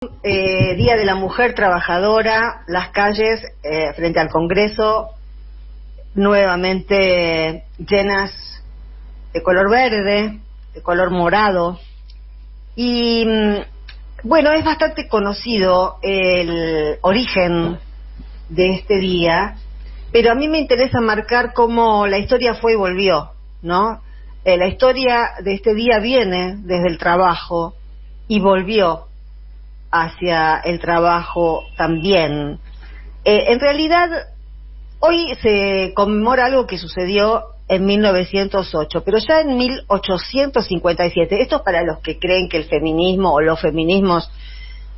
Día de la Mujer Trabajadora, las calles frente al Congreso nuevamente llenas de color verde, de color morado. Y bueno, es bastante conocido el origen de este día, pero a mí me interesa marcar cómo la historia fue y volvió, ¿no? La historia de este día viene desde el trabajo y volvió hacia el trabajo también. En realidad, hoy se conmemora algo que sucedió en 1908, pero ya en 1857, esto es para los que creen que el feminismo o los feminismos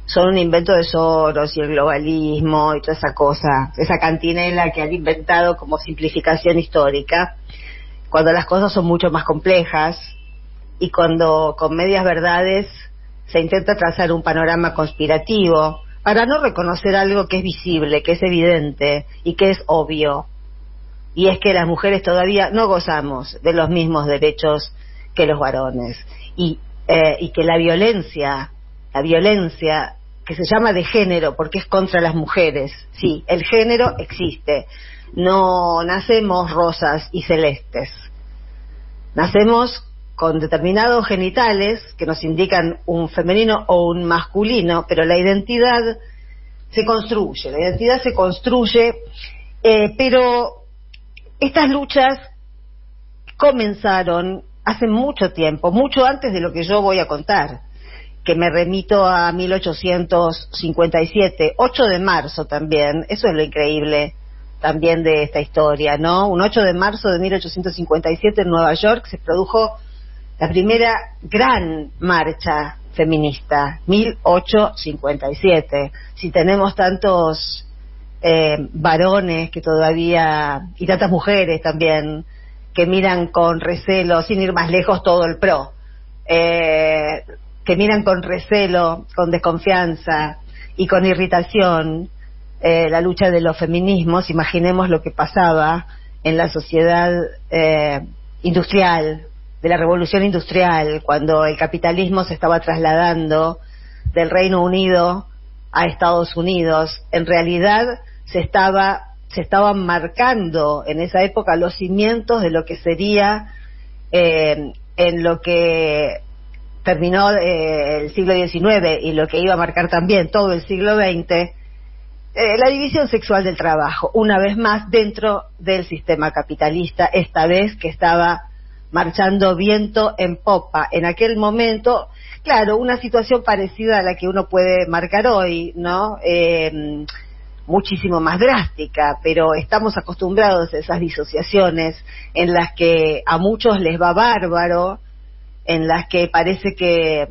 son un invento de Soros y el globalismo y toda esa cosa, esa cantinela que han inventado como simplificación histórica, cuando las cosas son mucho más complejas y cuando con medias verdades se intenta trazar un panorama conspirativo para no reconocer algo que es visible, que es evidente y que es obvio. Y es que las mujeres todavía no gozamos de los mismos derechos que los varones. Y que la violencia que se llama de género, porque es contra las mujeres, sí, el género existe. No nacemos rosas y celestes. Nacemos con determinados genitales que nos indican un femenino o un masculino, pero la identidad se construye, pero estas luchas comenzaron hace mucho tiempo, mucho antes de lo que yo voy a contar, que me remito a 1857, 8 de marzo también, eso es lo increíble también de esta historia, ¿no? Un 8 de marzo de 1857 en Nueva York se produjo la primera gran marcha feminista, 1857. Si tenemos tantos varones que todavía, y tantas mujeres también, que miran con recelo, sin ir más lejos, todo el PRO, que miran con recelo, con desconfianza y con irritación la lucha de los feminismos, imaginemos lo que pasaba en la sociedad industrial, de la revolución industrial, cuando el capitalismo se estaba trasladando del Reino Unido a Estados Unidos. En realidad se estaban marcando en esa época los cimientos de lo que sería en lo que terminó el siglo XIX y lo que iba a marcar también todo el siglo XX, la división sexual del trabajo, una vez más dentro del sistema capitalista, esta vez que estaba marchando viento en popa. En aquel momento, claro, una situación parecida a la que uno puede marcar hoy, ¿no? Muchísimo más drástica, pero estamos acostumbrados a esas disociaciones en las que a muchos les va bárbaro, en las que parece que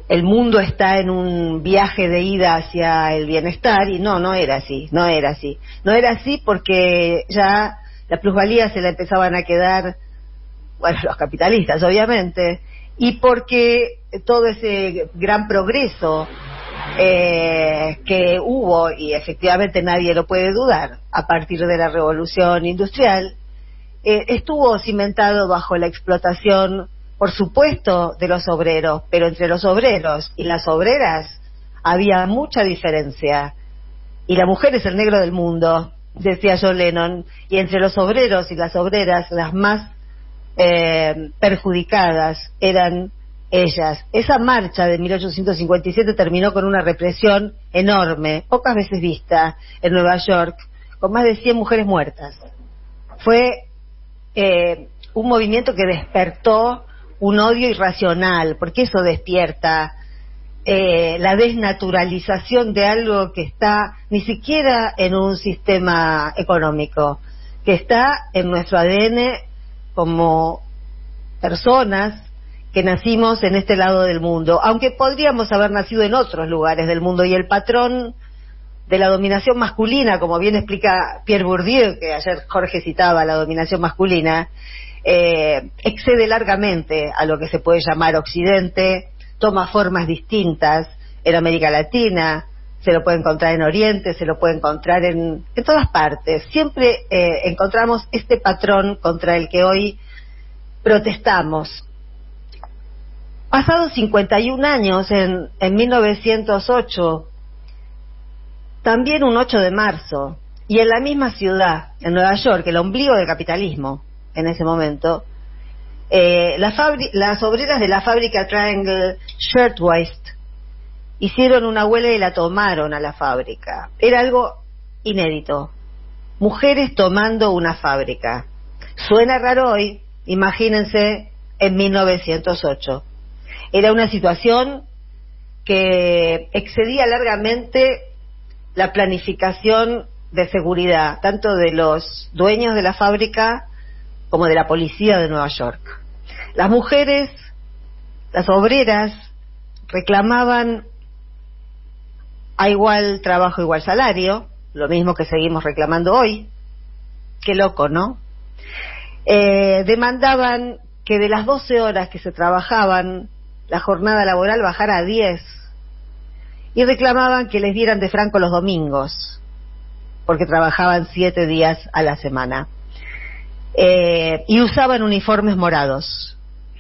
el mundo está en un viaje de ida hacia el bienestar, y no era así porque ya la plusvalía se la empezaban a quedar, bueno, los capitalistas obviamente, y porque todo ese gran progreso que hubo, y efectivamente nadie lo puede dudar, a partir de la revolución industrial, estuvo cimentado bajo la explotación, por supuesto, de los obreros, pero entre los obreros y las obreras había mucha diferencia. Y la mujer es el negro del mundo, decía John Lennon, y entre los obreros y las obreras las más perjudicadas eran ellas. Esa marcha de 1857 terminó con una represión enorme, pocas veces vista en Nueva York, con más de 100 mujeres muertas. Fue un movimiento que despertó un odio irracional, porque eso despierta la desnaturalización de algo que está ni siquiera en un sistema económico, que está en nuestro ADN como personas que nacimos en este lado del mundo, aunque podríamos haber nacido en otros lugares del mundo, y el patrón de la dominación masculina, como bien explica Pierre Bourdieu, que ayer Jorge citaba la dominación masculina, excede largamente a lo que se puede llamar Occidente, toma formas distintas en América Latina, se lo puede encontrar en Oriente, se lo puede encontrar en todas partes. Siempre encontramos este patrón contra el que hoy protestamos. Pasados 51 años, en 1908, también un 8 de marzo, y en la misma ciudad, en Nueva York, el ombligo del capitalismo, en ese momento, las obreras de la fábrica Triangle Shirtwaist hicieron una huelga y la tomaron a la fábrica. Era algo inédito. Mujeres tomando una fábrica. Suena raro hoy, imagínense en 1908. Era una situación que excedía largamente la planificación de seguridad, tanto de los dueños de la fábrica como de la policía de Nueva York. Las mujeres, las obreras, reclamaban a igual trabajo, igual salario, lo mismo que seguimos reclamando hoy. Qué loco, ¿no? Demandaban que de las 12 horas que se trabajaban, la jornada laboral bajara a 10, y reclamaban que les dieran de franco los domingos, porque trabajaban 7 días a la semana, y usaban uniformes morados.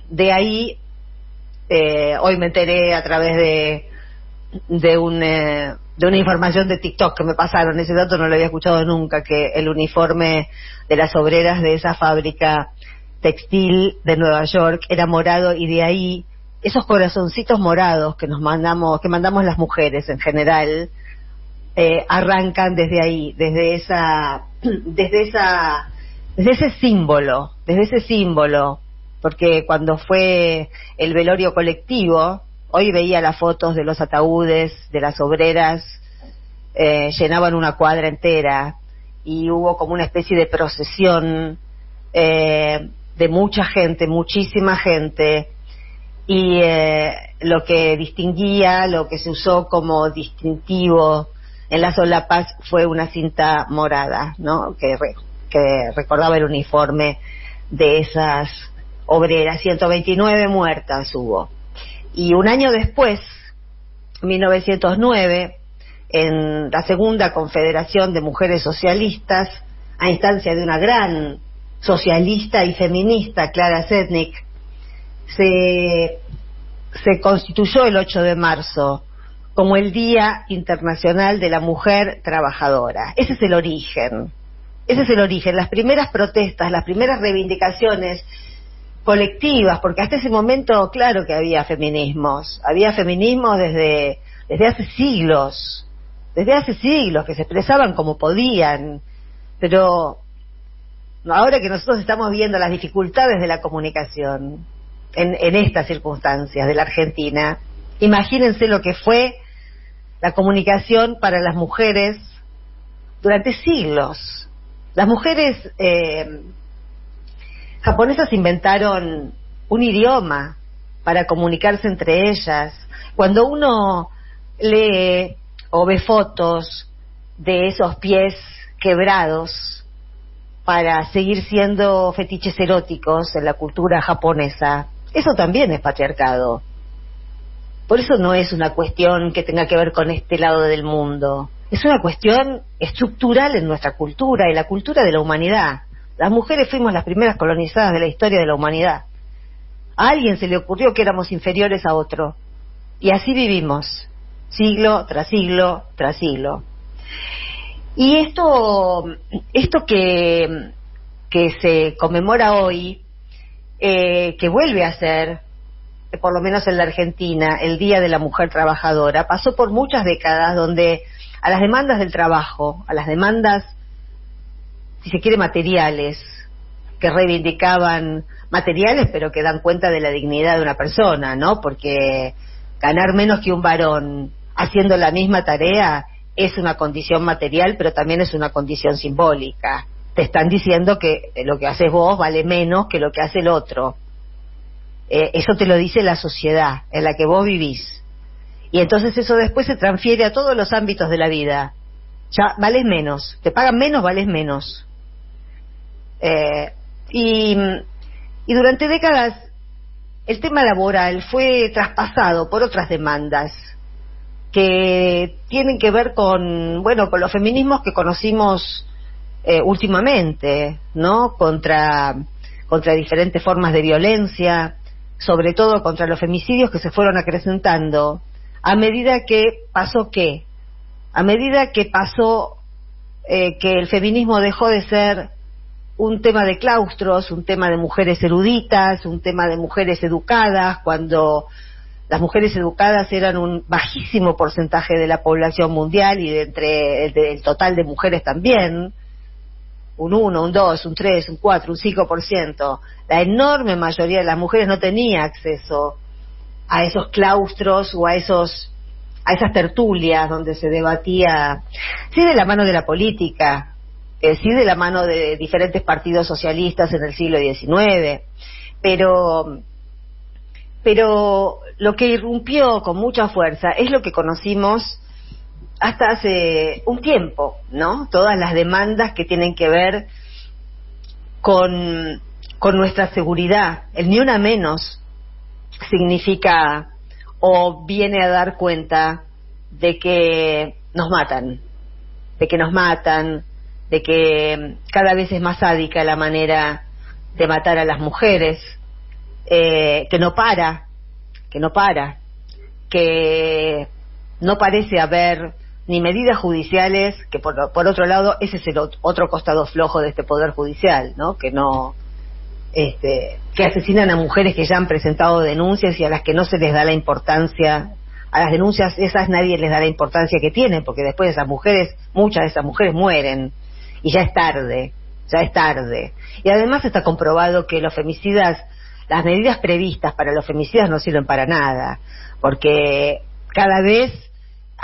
De ahí, hoy me enteré a través de una información de TikTok que me pasaron, ese dato no lo había escuchado nunca, que el uniforme de las obreras de esa fábrica textil de Nueva York era morado, y de ahí esos corazoncitos morados que mandamos las mujeres en general, arrancan desde ahí, desde ese símbolo, porque cuando fue el velorio colectivo, hoy veía las fotos de los ataúdes de las obreras, llenaban una cuadra entera, y hubo como una especie de procesión de mucha gente, muchísima gente, y lo que distinguía, lo que se usó como distintivo en las solapas fue una cinta morada, ¿no? que recordaba el uniforme de esas obreras. 129 muertas hubo. Y un año después, 1909, en la segunda Confederación de Mujeres Socialistas, a instancia de una gran socialista y feminista, Clara Zetkin, se constituyó el 8 de marzo como el Día Internacional de la Mujer Trabajadora. Ese es el origen. Las primeras protestas, las primeras reivindicaciones colectivas, porque hasta ese momento, claro que había feminismos desde hace siglos, que se expresaban como podían, pero ahora que nosotros estamos viendo las dificultades de la comunicación en estas circunstancias de la Argentina, imagínense lo que fue la comunicación para las mujeres durante siglos. Las mujeres japonesas inventaron un idioma para comunicarse entre ellas. Cuando uno lee o ve fotos de esos pies quebrados para seguir siendo fetiches eróticos en la cultura japonesa, eso también es patriarcado. Por eso no es una cuestión que tenga que ver con este lado del mundo. Es una cuestión estructural en nuestra cultura y la cultura de la humanidad. Las mujeres fuimos las primeras colonizadas de la historia de la humanidad. A alguien se le ocurrió que éramos inferiores a otro. Y así vivimos, siglo tras siglo tras siglo. Y esto que se conmemora hoy, que vuelve a ser, por lo menos en la Argentina, el Día de la Mujer Trabajadora, pasó por muchas décadas donde a las demandas del trabajo, a las demandas, si se quiere, materiales, que reivindicaban materiales, pero que dan cuenta de la dignidad de una persona, ¿no? Porque ganar menos que un varón haciendo la misma tarea es una condición material, pero también es una condición simbólica. Te están diciendo que lo que haces vos vale menos que lo que hace el otro. Eso te lo dice la sociedad en la que vos vivís. Y entonces eso después se transfiere a todos los ámbitos de la vida. Ya vales menos, te pagan menos, vales menos. Y durante décadas el tema laboral fue traspasado por otras demandas que tienen que ver con los feminismos que conocimos últimamente, ¿no? Contra diferentes formas de violencia, sobre todo contra los femicidios que se fueron acrecentando, a medida que pasó ¿qué? A medida que pasó que el feminismo dejó de ser un tema de claustros, un tema de mujeres eruditas, un tema de mujeres educadas, cuando las mujeres educadas eran un bajísimo porcentaje de la población mundial y de entre el total de mujeres también, un 1, un 2, un 3, un 4, un 5%. La enorme mayoría de las mujeres no tenía acceso a esos claustros o a esas tertulias donde se debatía, sí de la mano de la política, sí de la mano de diferentes partidos socialistas en el siglo XIX, pero lo que irrumpió con mucha fuerza es lo que conocimos hasta hace un tiempo, ¿no? Todas las demandas que tienen que ver con nuestra seguridad. El ni una menos significa o viene a dar cuenta de que nos matan, de que cada vez es más sádica la manera de matar a las mujeres, que no parece haber ni medidas judiciales, que por otro lado ese es el otro costado flojo de este poder judicial, ¿no? Que asesinan a mujeres que ya han presentado denuncias y a las que no se les da la importancia, a las denuncias esas nadie les da la importancia que tienen, porque después esas mujeres, muchas de esas mujeres mueren y ya es tarde. Y además está comprobado que los femicidas, las medidas previstas para los femicidas no sirven para nada, porque cada vez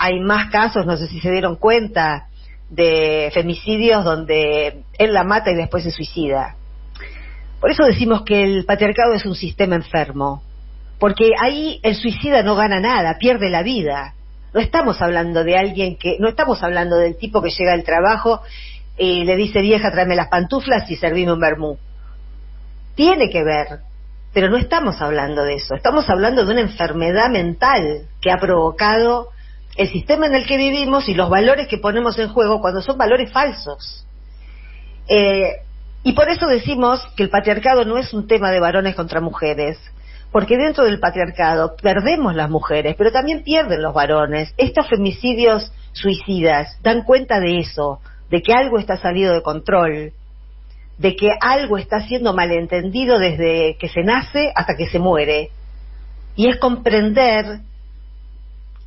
hay más casos, no sé si se dieron cuenta, de femicidios donde él la mata y después se suicida. Por eso decimos que el patriarcado es un sistema enfermo, porque ahí el suicida no gana nada, pierde la vida. No estamos hablando de no estamos hablando del tipo que llega al trabajo y le dice: vieja, tráeme las pantuflas y servime un vermú. Tiene que ver, pero no estamos hablando de eso. Estamos hablando de una enfermedad mental que ha provocado el sistema en el que vivimos y los valores que ponemos en juego cuando son valores falsos. Y por eso decimos que el patriarcado no es un tema de varones contra mujeres, porque dentro del patriarcado perdemos las mujeres, pero también pierden los varones. Estos femicidios suicidas dan cuenta de eso, de que algo está salido de control, de que algo está siendo malentendido desde que se nace hasta que se muere. Y es comprender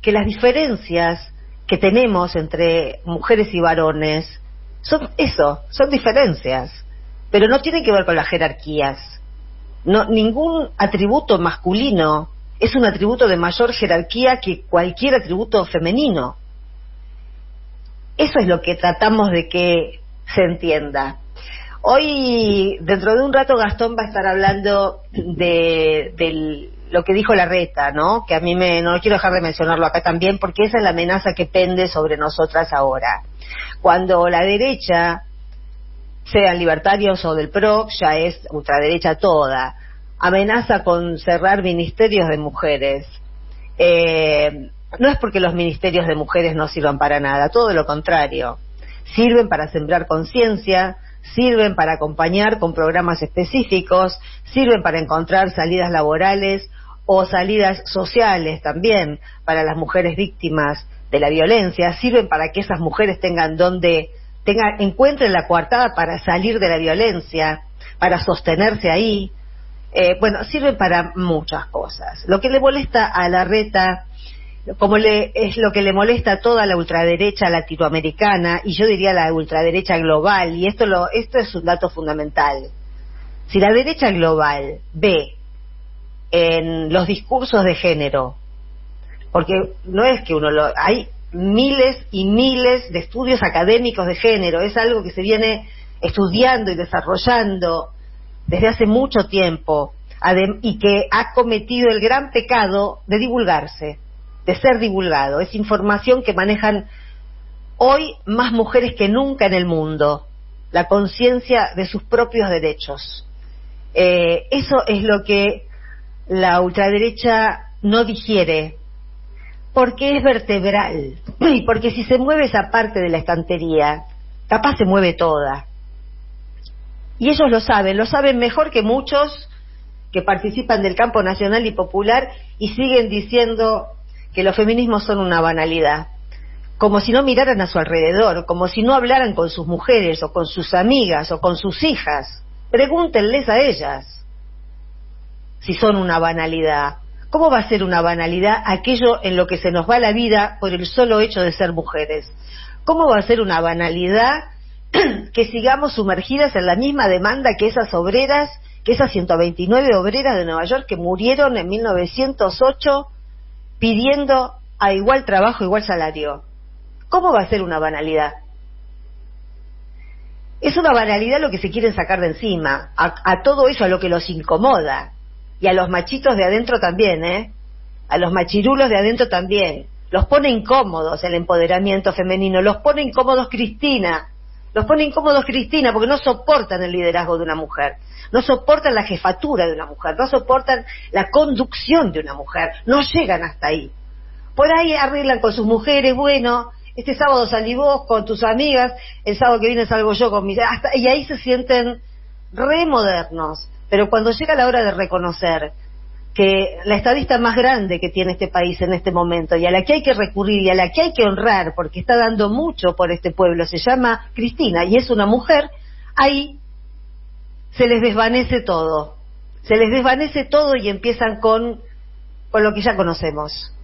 que las diferencias que tenemos entre mujeres y varones son diferencias, pero no tienen que ver con las jerarquías. No, ningún atributo masculino es un atributo de mayor jerarquía que cualquier atributo femenino. Eso es lo que tratamos de que se entienda. Hoy, dentro de un rato, Gastón va a estar hablando de lo que dijo Larreta, ¿no? Que a mí no quiero dejar de mencionarlo acá también, porque esa es la amenaza que pende sobre nosotras ahora. Cuando la derecha, sean libertarios o del PRO, ya es ultraderecha toda, amenaza con cerrar ministerios de mujeres, no es porque los ministerios de mujeres no sirvan para nada, todo lo contrario. Sirven para sembrar conciencia, sirven para acompañar con programas específicos, sirven para encontrar salidas laborales o salidas sociales también para las mujeres víctimas de la violencia, sirven para que esas mujeres encuentren la coartada para salir de la violencia, para sostenerse ahí. Sirven para muchas cosas. Lo que le molesta a Larreta, es lo que le molesta a toda la ultraderecha latinoamericana, y yo diría la ultraderecha global, y esto es un dato fundamental. Si la derecha global ve en los discursos de género, porque no es que hay miles y miles de estudios académicos de género, es algo que se viene estudiando y desarrollando desde hace mucho tiempo, y que ha cometido el gran pecado de divulgarse, de ser divulgado. Es información que manejan hoy más mujeres que nunca en el mundo, la conciencia de sus propios derechos. Eso es lo que la ultraderecha no digiere, porque es vertebral, y porque si se mueve esa parte de la estantería, capaz se mueve toda. Y ellos lo saben mejor que muchos que participan del campo nacional y popular y siguen diciendo que los feminismos son una banalidad, como si no miraran a su alrededor, como si no hablaran con sus mujeres o con sus amigas o con sus hijas. Pregúntenles a ellas si son una banalidad. ¿Cómo va a ser una banalidad aquello en lo que se nos va la vida por el solo hecho de ser mujeres? ¿Cómo va a ser una banalidad que sigamos sumergidas en la misma demanda que esas obreras, que esas 129 obreras de Nueva York que murieron en 1908 pidiendo a igual trabajo, igual salario? ¿Cómo va a ser una banalidad? Es una banalidad lo que se quieren sacar de encima, a todo eso, a lo que los incomoda, y a los machitos de adentro también, a los machirulos de adentro también. Los pone incómodos el empoderamiento femenino, los pone incómodos Cristina, porque no soportan el liderazgo de una mujer, no soportan la jefatura de una mujer, no soportan la conducción de una mujer, no llegan hasta ahí. Por ahí arreglan con sus mujeres, bueno, este sábado salí vos con tus amigas, el sábado que viene salgo yo con mis... y ahí se sienten re modernos. Pero cuando llega la hora de reconocer que la estadista más grande que tiene este país en este momento, y a la que hay que recurrir y a la que hay que honrar porque está dando mucho por este pueblo, se llama Cristina y es una mujer, ahí se les desvanece todo y empiezan con lo que ya conocemos.